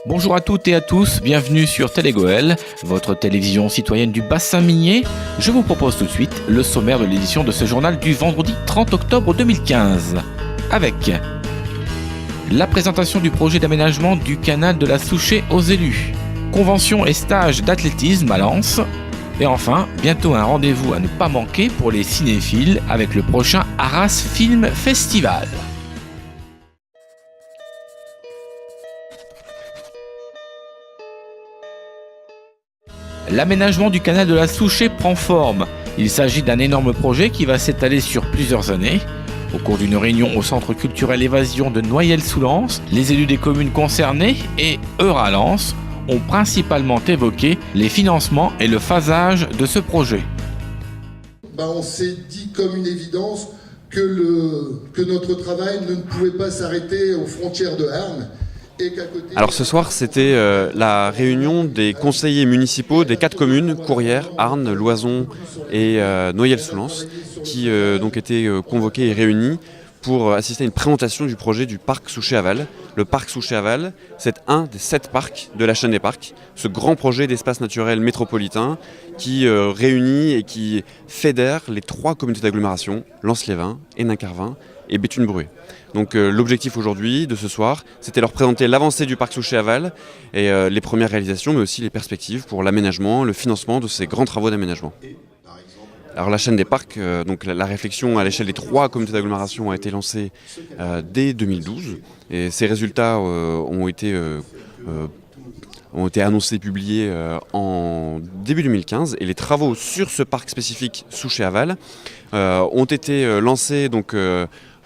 Bonjour à toutes et à tous, bienvenue sur Télégoël, votre télévision citoyenne du bassin minier. Je vous propose tout de suite le sommaire de l'édition de ce journal du vendredi 30 octobre 2015. Avec la présentation du projet d'aménagement du canal de la Souchet aux élus, convention et stage d'athlétisme à Lens, et enfin, bientôt un rendez-vous à ne pas manquer pour les cinéphiles avec le prochain Arras Film Festival. L'aménagement du canal de la Souchet prend forme. Il s'agit d'un énorme projet qui va s'étaler sur plusieurs années. Au cours d'une réunion au Centre culturel Évasion de Noyelles-sous-Lens, les élus des communes concernées et Euralens ont principalement évoqué les financements et le phasage de ce projet. On s'est dit comme une évidence que notre travail ne pouvait pas s'arrêter aux frontières de Arnes. Alors ce soir, c'était la réunion des conseillers municipaux des 4 communes, Courrières, Arnes, Loison et Noyelles-sous-Lens, qui donc étaient convoqués et réunis pour assister à une présentation du projet du parc Souchet-Aval. Le parc Souchet-Aval, c'est un des 7 parcs de la chaîne des parcs, ce grand projet d'espace naturel métropolitain qui réunit et qui fédère les 3 communautés d'agglomération, Lens-Lévin, Hénin-Carvin et Béthune-Bruay. Donc l'objectif aujourd'hui, de ce soir, c'était leur présenter l'avancée du parc Souchet-Aval et les premières réalisations, mais aussi les perspectives pour l'aménagement, le financement de ces grands travaux d'aménagement. Alors la chaîne des parcs, donc la réflexion à l'échelle des 3 communautés d'agglomération a été lancée dès 2012 et ces résultats ont été annoncés et publiés en début 2015 et les travaux sur ce parc spécifique Souchet-Aval ont été lancés donc,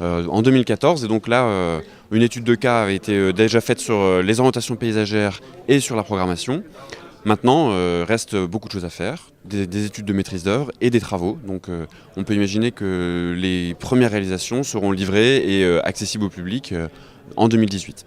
en 2014 et donc là une étude de cas avait été déjà faite sur les orientations paysagères et sur la programmation. Maintenant, reste beaucoup de choses à faire, des études de maîtrise d'œuvre et des travaux. Donc on peut imaginer que les premières réalisations seront livrées et accessibles au public en 2018.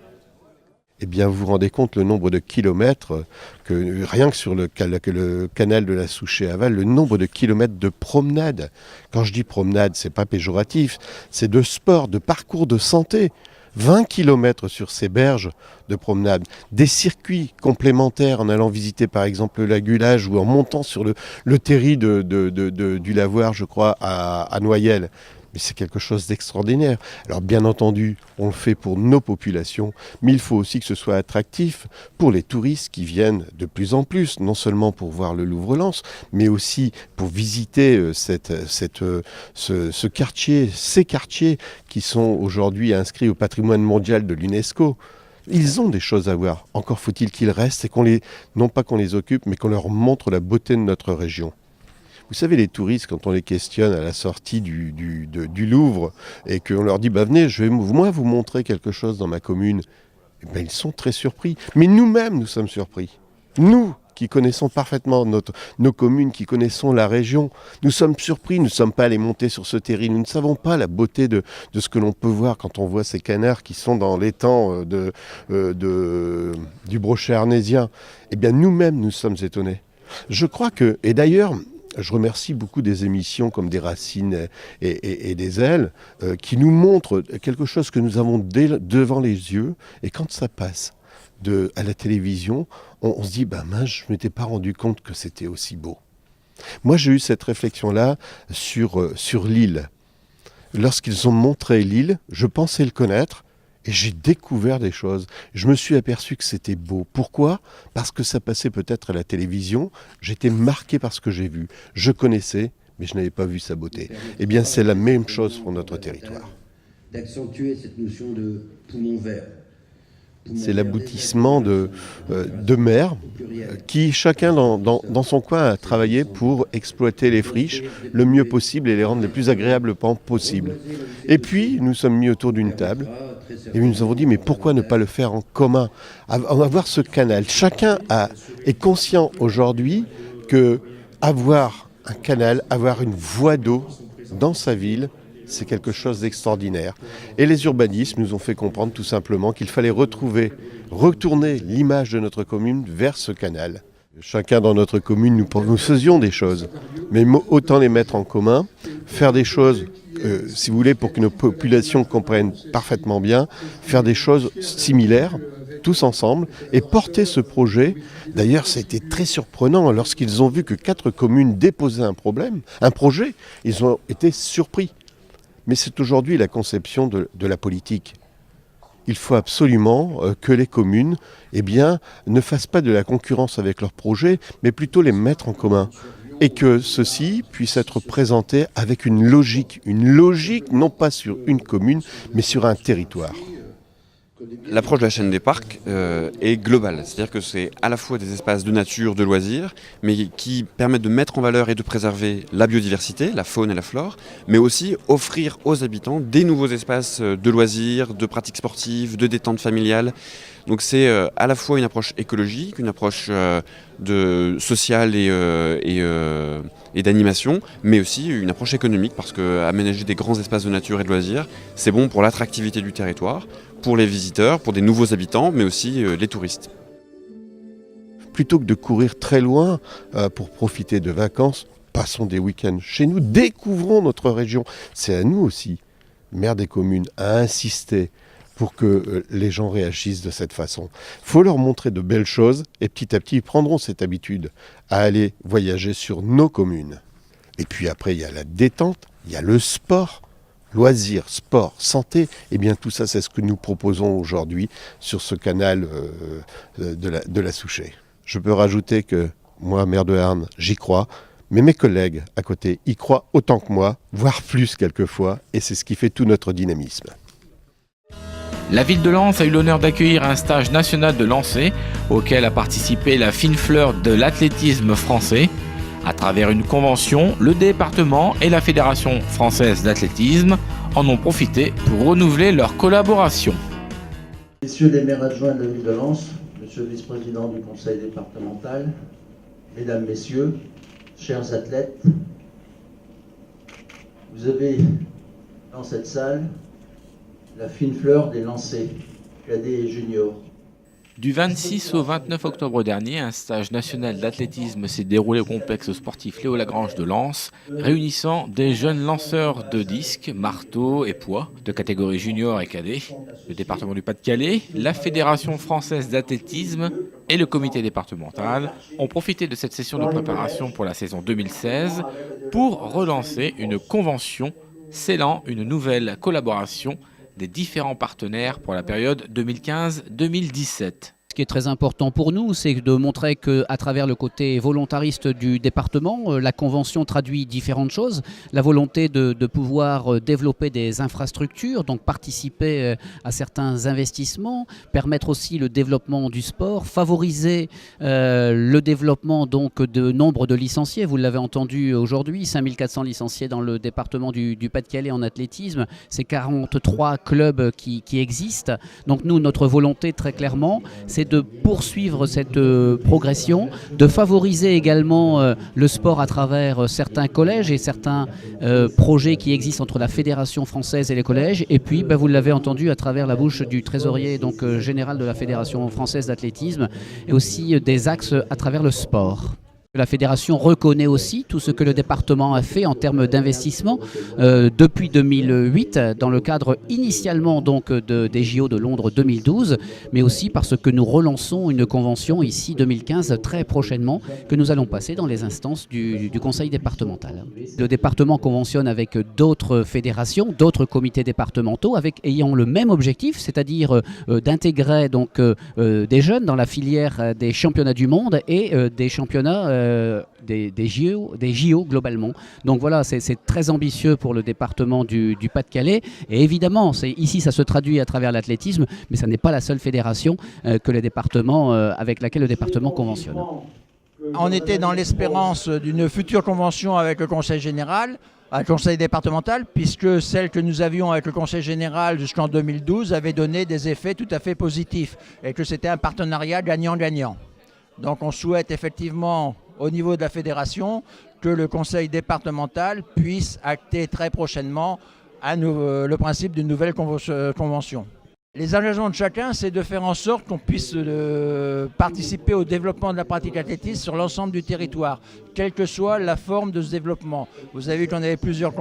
Eh bien, vous vous rendez compte le nombre de kilomètres, que rien que sur le canal de la Souchet-Aval, le nombre de kilomètres de promenade. Quand je dis promenade, c'est pas péjoratif, c'est de sport, de parcours de santé. 20 kilomètres sur ces berges de promenade, des circuits complémentaires en allant visiter par exemple le Lagulage ou en montant sur le terri du lavoir, je crois, à Noyelles. Mais c'est quelque chose d'extraordinaire. Alors bien entendu, on le fait pour nos populations, mais il faut aussi que ce soit attractif pour les touristes qui viennent de plus en plus, non seulement pour voir le Louvre-Lens, mais aussi pour visiter ce quartier, ces quartiers qui sont aujourd'hui inscrits au patrimoine mondial de l'UNESCO. Ils ont des choses à voir. Encore faut-il qu'ils restent et non pas qu'on les occupe, mais qu'on leur montre la beauté de notre région. Vous savez, les touristes, quand on les questionne à la sortie du Louvre et qu'on leur dit venez, je vais moi vous montrer quelque chose dans ma commune, ils sont très surpris. Mais nous-mêmes, nous sommes surpris. Nous, qui connaissons parfaitement nos communes, qui connaissons la région, nous sommes surpris, nous ne sommes pas allés monter sur ce terrain, nous ne savons pas la beauté de ce que l'on peut voir quand on voit ces canards qui sont dans l'étang du brochet arnésien. Eh bien, nous-mêmes, nous sommes étonnés. Je crois que, et d'ailleurs, je remercie beaucoup des émissions comme des Racines et des Ailes qui nous montrent quelque chose que nous avons devant les yeux. Et quand ça passe à la télévision, on se dit mince, je ne m'étais pas rendu compte que c'était aussi beau. Moi, j'ai eu cette réflexion-là sur l'île. Lorsqu'ils ont montré l'île, je pensais le connaître. Et j'ai découvert des choses. Je me suis aperçu que c'était beau. Pourquoi ? Parce que ça passait peut-être à la télévision. J'étais marqué par ce que j'ai vu. Je connaissais, mais je n'avais pas vu sa beauté. Eh bien, c'est la même chose pour notre territoire. D'accentuer cette notion de poumon vert. C'est l'aboutissement de maires qui, chacun dans son coin, a travaillé pour exploiter les friches le mieux possible et les rendre les plus agréablement possible. Et puis, nous sommes mis autour d'une table et nous nous avons dit, mais pourquoi ne pas le faire en commun ? Avoir ce canal. Chacun est conscient aujourd'hui que avoir un canal, avoir une voie d'eau dans sa ville, c'est quelque chose d'extraordinaire. Et les urbanistes nous ont fait comprendre tout simplement qu'il fallait retourner l'image de notre commune vers ce canal. Chacun dans notre commune, nous faisions des choses, mais autant les mettre en commun, faire des choses, si vous voulez, pour que nos populations comprennent parfaitement bien, faire des choses similaires, tous ensemble et porter ce projet. D'ailleurs, ça a été très surprenant lorsqu'ils ont vu que 4 communes déposaient un projet, ils ont été surpris. Mais c'est aujourd'hui la conception de la politique. Il faut absolument que les communes ne fassent pas de la concurrence avec leurs projets, mais plutôt les mettre en commun. Et que ceux-ci puissent être présentés avec une logique non pas sur une commune, mais sur un territoire. L'approche de la chaîne des parcs est globale, c'est-à-dire que c'est à la fois des espaces de nature, de loisirs, mais qui permettent de mettre en valeur et de préserver la biodiversité, la faune et la flore, mais aussi offrir aux habitants des nouveaux espaces de loisirs, de pratiques sportives, de détente familiale. Donc c'est à la fois une approche écologique, une approche sociale et d'animation, mais aussi une approche économique, parce qu'aménager des grands espaces de nature et de loisirs, c'est bon pour l'attractivité du territoire, pour les visiteurs, pour des nouveaux habitants, mais aussi les touristes. Plutôt que de courir très loin pour profiter de vacances, passons des week-ends chez nous, découvrons notre région. C'est à nous aussi, maire des communes, à insister pour que les gens réagissent de cette façon. Il faut leur montrer de belles choses et petit à petit, ils prendront cette habitude à aller voyager sur nos communes. Et puis après, il y a la détente, il y a le sport. Loisirs, sport, santé, et bien tout ça, c'est ce que nous proposons aujourd'hui sur ce canal de la Souchet. Je peux rajouter que moi, maire de Arnes, j'y crois, mais mes collègues à côté y croient autant que moi, voire plus quelquefois, et c'est ce qui fait tout notre dynamisme. La ville de Lens a eu l'honneur d'accueillir un stage national de lancer auquel a participé la fine fleur de l'athlétisme français. À travers une convention, le département et la Fédération française d'athlétisme en ont profité pour renouveler leur collaboration. Messieurs les maires adjoints de la ville de Lens, monsieur le vice-président du conseil départemental, mesdames, messieurs, chers athlètes, vous avez dans cette salle la fine fleur des lancers, cadets et juniors. Du 26 au 29 octobre dernier, un stage national d'athlétisme s'est déroulé au complexe sportif Léo Lagrange de Lens, réunissant des jeunes lanceurs de disques, marteaux et poids, de catégorie junior et cadet, le département du Pas-de-Calais, la Fédération française d'athlétisme et le comité départemental ont profité de cette session de préparation pour la saison 2016 pour relancer une convention scellant une nouvelle collaboration des différents partenaires pour la période 2015-2017. Ce qui est très important pour nous, c'est de montrer qu'à travers le côté volontariste du département, la convention traduit différentes choses. La volonté de pouvoir développer des infrastructures, donc participer à certains investissements, permettre aussi le développement du sport, favoriser le développement donc de nombre de licenciés. Vous l'avez entendu aujourd'hui, 5400 licenciés dans le département du Pas-de-Calais en athlétisme. C'est 43 clubs qui existent. Donc nous, notre volonté très clairement, c'est de poursuivre cette progression, de favoriser également le sport à travers certains collèges et certains projets qui existent entre la Fédération française et les collèges. Et puis, vous l'avez entendu à travers la bouche du trésorier général de la Fédération française d'athlétisme, et aussi des axes à travers le sport. La fédération reconnaît aussi tout ce que le département a fait en termes d'investissement depuis 2008, dans le cadre initialement des JO de Londres 2012, mais aussi parce que nous relançons une convention ici 2015 très prochainement, que nous allons passer dans les instances du conseil départemental. Le département conventionne avec d'autres fédérations, d'autres comités départementaux, ayant le même objectif, c'est-à-dire d'intégrer des jeunes dans la filière des championnats du monde et des championnats des JO globalement. Donc voilà, c'est très ambitieux pour le département du Pas-de-Calais. Et évidemment, ici ça se traduit à travers l'athlétisme, mais ça n'est pas la seule fédération avec laquelle le département conventionne. On était dans l'espérance d'une future convention avec le Conseil général, avec le Conseil départemental, puisque celle que nous avions avec le Conseil général jusqu'en 2012 avait donné des effets tout à fait positifs et que c'était un partenariat gagnant-gagnant. Donc on souhaite effectivement, au niveau de la fédération, que le conseil départemental puisse acter très prochainement le principe d'une nouvelle convention. Les engagements de chacun, c'est de faire en sorte qu'on puisse participer au développement de la pratique athlétisme sur l'ensemble du territoire, quelle que soit la forme de ce développement. Vous avez vu qu'on avait plusieurs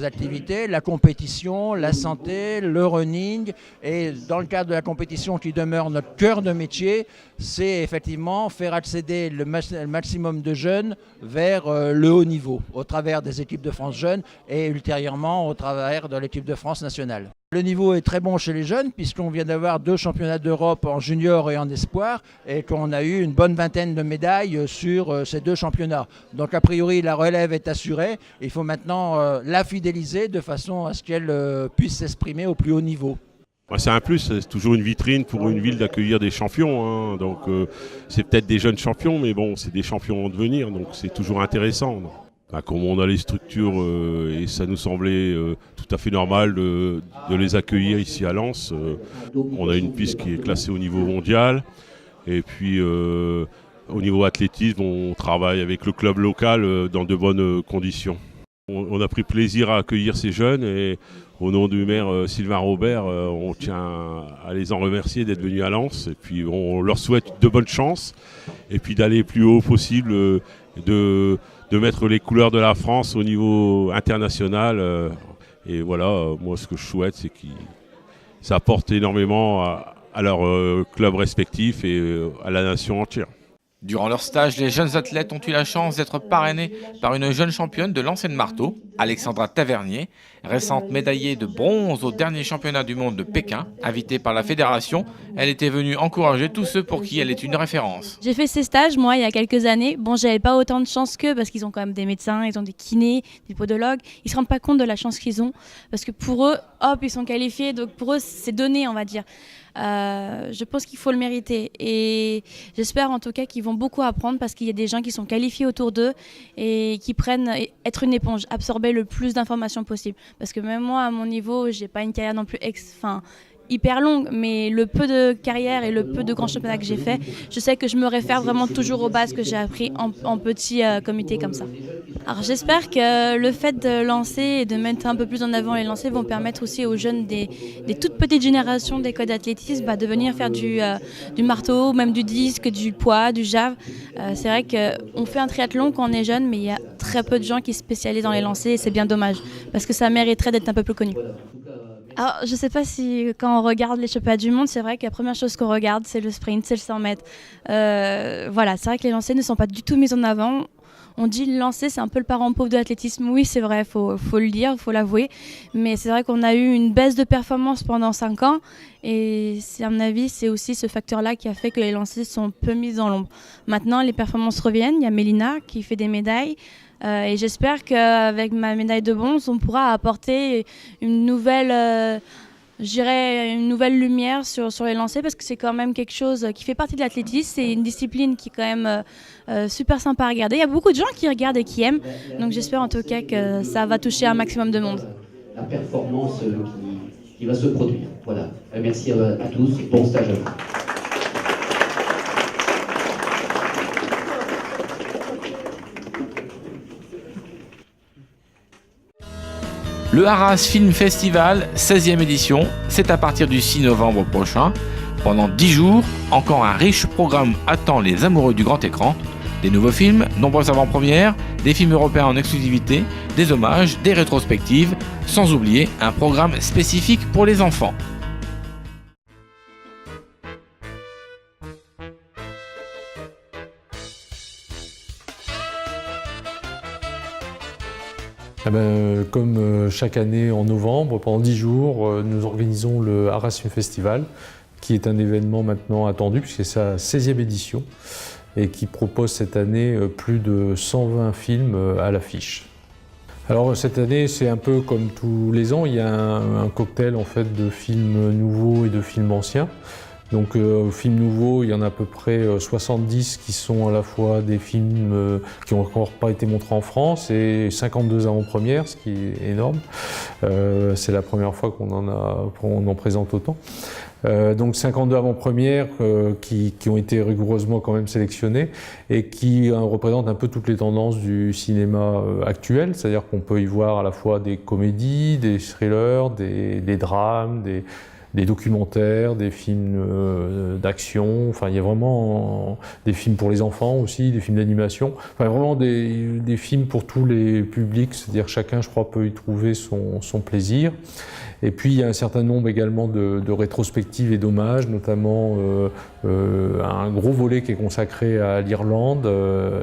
activités, la compétition, la santé, le running, et dans le cadre de la compétition qui demeure notre cœur de métier, c'est effectivement faire accéder le maximum de jeunes vers le haut niveau, au travers des équipes de France jeunes et ultérieurement au travers de l'équipe de France nationale. Le niveau est très bon chez les jeunes puisqu'on vient d'avoir 2 championnats d'Europe en junior et en espoir et qu'on a eu une bonne vingtaine de médailles sur ces 2 championnats. Donc a priori la relève est assurée, il faut maintenant la fidéliser de façon à ce qu'elle puisse s'exprimer au plus haut niveau. C'est un plus, c'est toujours une vitrine pour une ville d'accueillir des champions, hein. Donc c'est peut-être des jeunes champions mais bon c'est des champions en devenir donc c'est toujours intéressant. Comme on a les structures et ça nous semblait tout à fait normal de les accueillir ici à Lens. On a une piste qui est classée au niveau mondial et puis au niveau athlétisme on travaille avec le club local dans de bonnes conditions. On a pris plaisir à accueillir ces jeunes et au nom du maire Sylvain Robert, on tient à les en remercier d'être venus à Lens et puis on leur souhaite de bonnes chances et puis d'aller plus haut possible, de mettre les couleurs de la France au niveau international. Et voilà, moi ce que je souhaite, c'est qu'ils apportent énormément à leur club respectif et à la nation entière. Durant leur stage, les jeunes athlètes ont eu la chance d'être parrainés par une jeune championne de lancer de marteau, Alexandra Tavernier, récente médaillée de bronze au dernier championnat du monde de Pékin. Invitée par la fédération, elle était venue encourager tous ceux pour qui elle est une référence. J'ai fait ces stages, moi, il y a quelques années. Bon, j'avais pas autant de chance qu'eux parce qu'ils ont quand même des médecins, ils ont des kinés, des podologues. Ils se rendent pas compte de la chance qu'ils ont parce que pour eux, hop, ils sont qualifiés, donc pour eux, c'est donné, on va dire. Je pense qu'il faut le mériter et j'espère en tout cas qu'ils vont beaucoup apprendre parce qu'il y a des gens qui sont qualifiés autour d'eux et qui prennent être une éponge, absorber le plus d'informations possible parce que même moi à mon niveau j'ai pas une carrière non plus hyper longue, mais le peu de carrière et le peu de grands championnats que j'ai fait, je sais que je me réfère vraiment toujours aux bases que j'ai appris en petit comité comme ça. Alors j'espère que le fait de lancer et de mettre un peu plus en avant les lancers vont permettre aussi aux jeunes des toutes petites générations d'écoles d'athlétisme de venir faire du marteau, même du disque, du poids, du jave. C'est vrai qu'on fait un triathlon quand on est jeune, mais il y a très peu de gens qui se spécialisent dans les lancers et c'est bien dommage parce que ça mériterait d'être un peu plus connu. Alors, je ne sais pas si quand on regarde les championnats du monde, c'est vrai que la première chose qu'on regarde, c'est le sprint, c'est le 100 mètres. Voilà, c'est vrai que les lancers ne sont pas du tout mis en avant. On dit le lancer, c'est un peu le parent pauvre de l'athlétisme. Oui, c'est vrai, faut le dire, faut l'avouer. Mais c'est vrai qu'on a eu une baisse de performance pendant 5 ans. Et à mon avis, c'est aussi ce facteur-là qui a fait que les lancers sont peu mis dans l'ombre. Maintenant, les performances reviennent. Il y a Mélina qui fait des médailles. Et j'espère qu'avec ma médaille de bronze, on pourra apporter une nouvelle, une nouvelle lumière sur les lancers parce que c'est quand même quelque chose qui fait partie de l'athlétisme. C'est une discipline qui est quand même super sympa à regarder. Il y a beaucoup de gens qui regardent et qui aiment. Donc j'espère en tout cas que ça va toucher un maximum de monde. La performance qui va se produire. Voilà. Merci à tous. Bon stage à vous. Le Arras Film Festival, 16e édition, c'est à partir du 6 novembre prochain. Pendant 10 jours, encore un riche programme attend les amoureux du grand écran. Des nouveaux films, nombreuses avant-premières, des films européens en exclusivité, des hommages, des rétrospectives, sans oublier un programme spécifique pour les enfants. Comme chaque année en novembre, pendant 10 jours, nous organisons le Arras Film Festival, qui est un événement maintenant attendu, puisque c'est sa 16e édition, et qui propose cette année plus de 120 films à l'affiche. Alors cette année, c'est un peu comme tous les ans, il y a un cocktail en fait, de films nouveaux et de films anciens. Donc films nouveaux, il y en a à peu près 70 qui sont à la fois des films qui n'ont encore pas été montrés en France et 52 avant-premières, ce qui est énorme. C'est la première fois qu'on en présente autant. Donc 52 avant-premières qui ont été rigoureusement quand même sélectionnées et qui représentent un peu toutes les tendances du cinéma actuel, c'est-à-dire qu'on peut y voir à la fois des comédies, des thrillers, des drames, des documentaires, des films d'action, enfin il y a vraiment des films pour les enfants aussi, des films d'animation, enfin vraiment des films pour tous les publics, c'est-à-dire chacun je crois peut y trouver son plaisir. Et puis il y a un certain nombre également de rétrospectives et d'hommages, notamment un gros volet qui est consacré à l'Irlande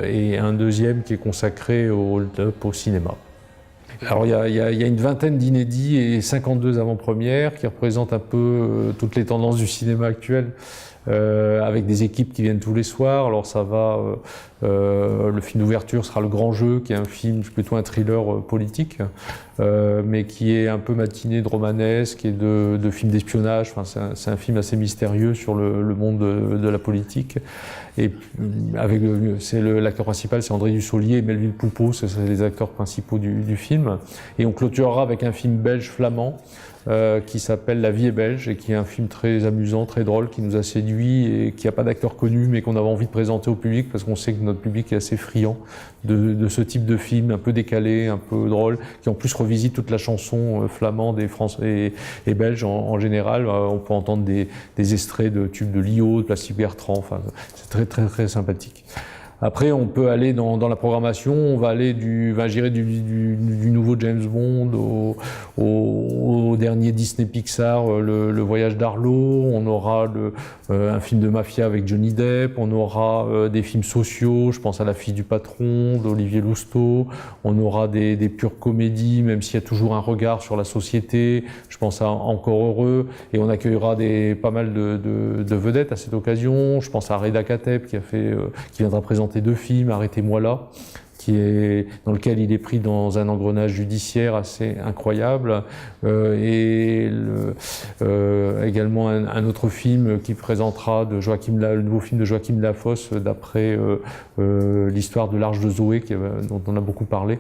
et un deuxième qui est consacré au hold-up, au cinéma. Alors il y a une vingtaine d'inédits et 52 avant-premières qui représentent un peu toutes les tendances du cinéma actuel. Avec des équipes qui viennent tous les soirs. Alors ça va, le film d'ouverture sera Le Grand Jeu, qui est un film, plutôt un thriller politique, mais qui est un peu matiné de romanesque et de films d'espionnage. Enfin, c'est un film assez mystérieux sur le monde de la politique. Et avec l'acteur principal, c'est André Dussolier et Melville Poupeau, c'est les acteurs principaux du film. Et on clôturera avec un film belge-flamand qui s'appelle La vie est belge et qui est un film très amusant, très drôle, qui nous a séduit et qui n'a pas d'acteur connu mais qu'on avait envie de présenter au public parce qu'on sait que notre public est assez friand de ce type de film un peu décalé, un peu drôle, qui en plus revisite toute la chanson flamande et français et belge en général. On peut entendre des extraits de tubes de Lio, de Plastic Bertrand, enfin, c'est très très très sympathique. Après, on peut aller dans la programmation, on va aller du nouveau James Bond au dernier Disney Pixar, le voyage d'Arlo, on aura un film de mafia avec Johnny Depp, on aura des films sociaux, je pense à La fille du patron d'Olivier Lousteau, on aura des pures comédies, même s'il y a toujours un regard sur la société, je pense à Encore heureux, et on accueillera pas mal de vedettes à cette occasion, je pense à Reda Kateb qui viendra présenter 2 films, Arrêtez-moi là, dans lequel il est pris dans un engrenage judiciaire assez incroyable, et également un autre film qui présentera le nouveau film de Joachim Lafosse d'après l'histoire de l'Arche de Zoé dont on a beaucoup parlé.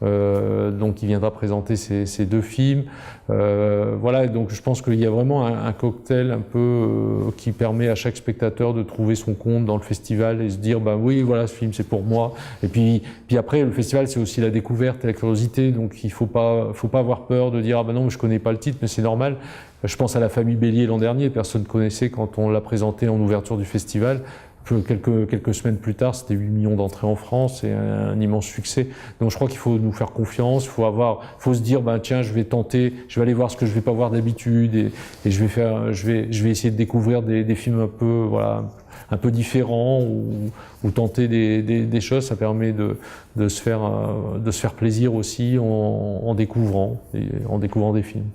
Donc il viendra présenter ces 2 films. Voilà, donc je pense qu'il y a vraiment un cocktail un peu qui permet à chaque spectateur de trouver son compte dans le festival et se dire bah oui, voilà, ce film c'est pour moi. Et puis après, le festival c'est aussi la découverte et la curiosité, donc il faut pas avoir peur de dire ah ben non, mais je connais pas le titre, mais c'est normal. Je pense à La famille Bélier l'an dernier, personne ne connaissait quand on l'a présenté en ouverture du festival. Quelques semaines plus tard, c'était 8 millions d'entrées en France et un immense succès. Donc je crois qu'il faut nous faire confiance, faut se dire, ben tiens, je vais tenter, je vais aller voir ce que je vais pas voir d'habitude et je vais essayer de découvrir des films un peu différents ou tenter des choses. Ça permet de se faire plaisir aussi en découvrant des films.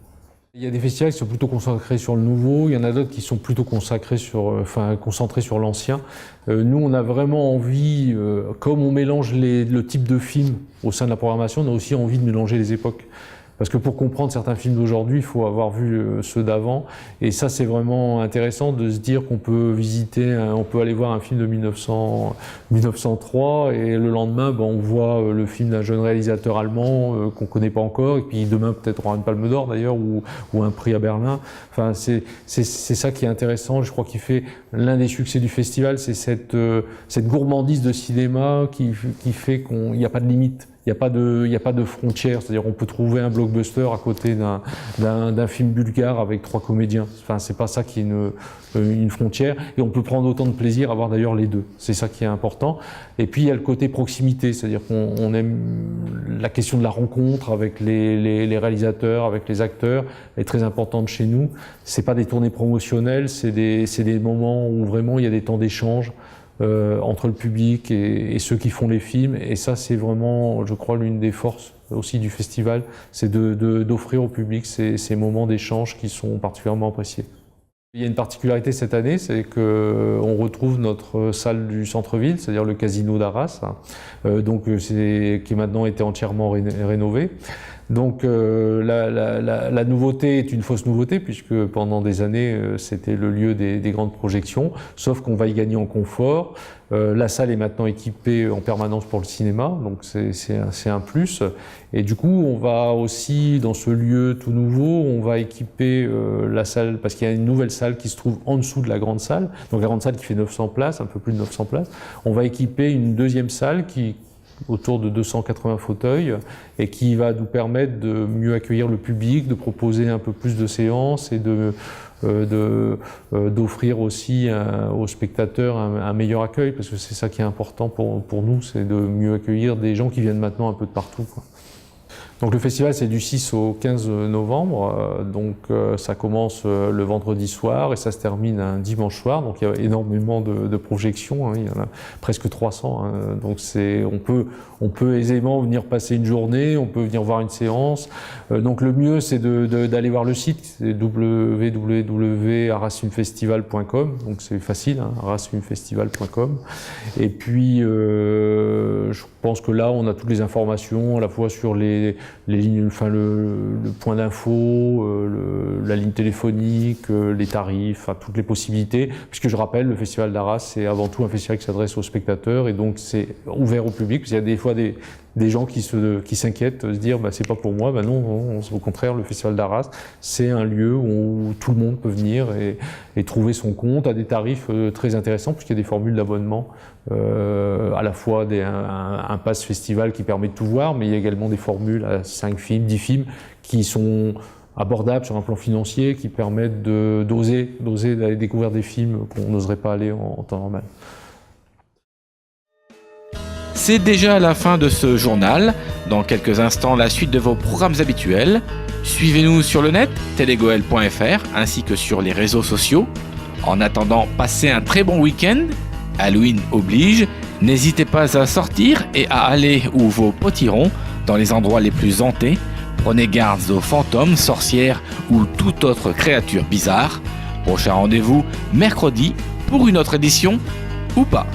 Il y a des festivals qui sont plutôt concentrés sur le nouveau, il y en a d'autres qui sont plutôt concentrés sur l'ancien. Nous, on a vraiment envie, comme on mélange le type de film au sein de la programmation, on a aussi envie de mélanger les époques. Parce que pour comprendre certains films d'aujourd'hui, il faut avoir vu ceux d'avant. Et ça, c'est vraiment intéressant de se dire qu'on peut on peut aller voir un film de 1903 et le lendemain, on voit le film d'un jeune réalisateur allemand qu'on connaît pas encore. Et puis demain, peut-être on aura une Palme d'Or d'ailleurs ou un prix à Berlin. Enfin, c'est ça qui est intéressant. Je crois qu'il fait l'un des succès du festival, c'est cette gourmandise de cinéma qui fait qu'il n'y a pas de limite. Il n'y a pas de frontières, c'est-à-dire on peut trouver un blockbuster à côté d'un film bulgare avec 3 comédiens. Enfin, c'est pas ça qui est une frontière. Et on peut prendre autant de plaisir à voir d'ailleurs les deux. C'est ça qui est important. Et puis il y a le côté proximité, c'est-à-dire qu'on aime la question de la rencontre avec les réalisateurs, avec les acteurs, est très importante chez nous. C'est pas des tournées promotionnelles, c'est des moments où vraiment il y a des temps d'échange. Entre le public et ceux qui font les films, et ça c'est vraiment, je crois, l'une des forces aussi du festival, c'est d'offrir au public ces moments d'échange qui sont particulièrement appréciés. Il y a une particularité cette année, c'est qu'on retrouve notre salle du centre-ville, c'est-à-dire le Casino d'Arras, qui maintenant été entièrement rénové. Donc la nouveauté est une fausse nouveauté puisque pendant des années c'était le lieu des grandes projections, sauf qu'on va y gagner en confort. La salle est maintenant équipée en permanence pour le cinéma, donc c'est un plus. Et du coup, on va aussi, dans ce lieu tout nouveau, on va équiper la salle, parce qu'il y a une nouvelle salle qui se trouve en dessous de la grande salle, donc la grande salle qui fait 900 places, un peu plus de 900 places. On va équiper une deuxième salle autour de 280 fauteuils et qui va nous permettre de mieux accueillir le public, de proposer un peu plus de séances et d'offrir aussi aux spectateurs un meilleur accueil, parce que c'est ça qui est important pour nous, c'est de mieux accueillir des gens qui viennent maintenant un peu de partout, quoi. Donc le festival, c'est du 6 au 15 novembre, ça commence le vendredi soir et ça se termine un dimanche soir, donc il y a énormément de projections, hein, il y en a presque 300, hein, donc on peut aisément venir passer une journée, on peut venir voir une séance, donc le mieux c'est d'aller voir le site, c'est www.arrasfilmfestival.com, donc c'est facile, hein, arrasfilmfestival.com, et puis je pense que là on a toutes les informations à la fois sur les lignes, enfin le point d'info, la ligne téléphonique, les tarifs, toutes les possibilités, puisque je rappelle, le Festival d'Arras, c'est avant tout un festival qui s'adresse aux spectateurs et donc c'est ouvert au public, parce qu'il y a des fois des gens qui s'inquiètent, se dire c'est pas pour moi, non, au contraire, le Festival d'Arras, c'est un lieu où tout le monde peut venir et trouver son compte à des tarifs très intéressants, puisqu'il y a des formules d'abonnement, à la fois un pass festival qui permet de tout voir, mais il y a également des formules à 5 films, 10 films qui sont abordables sur un plan financier, qui permettent d'oser d'aller découvrir des films qu'on n'oserait pas aller en temps normal. C'est déjà la fin de ce journal. Dans quelques instants, la suite de vos programmes habituels. Suivez-nous sur le net, telegoel.fr, ainsi que sur les réseaux sociaux. En attendant, passez un très bon week-end. Halloween oblige. N'hésitez pas à sortir et à aller où vos potes iront, dans les endroits les plus hantés. Prenez garde aux fantômes, sorcières ou toute autre créature bizarre. Prochain rendez-vous mercredi pour une autre édition ou pas.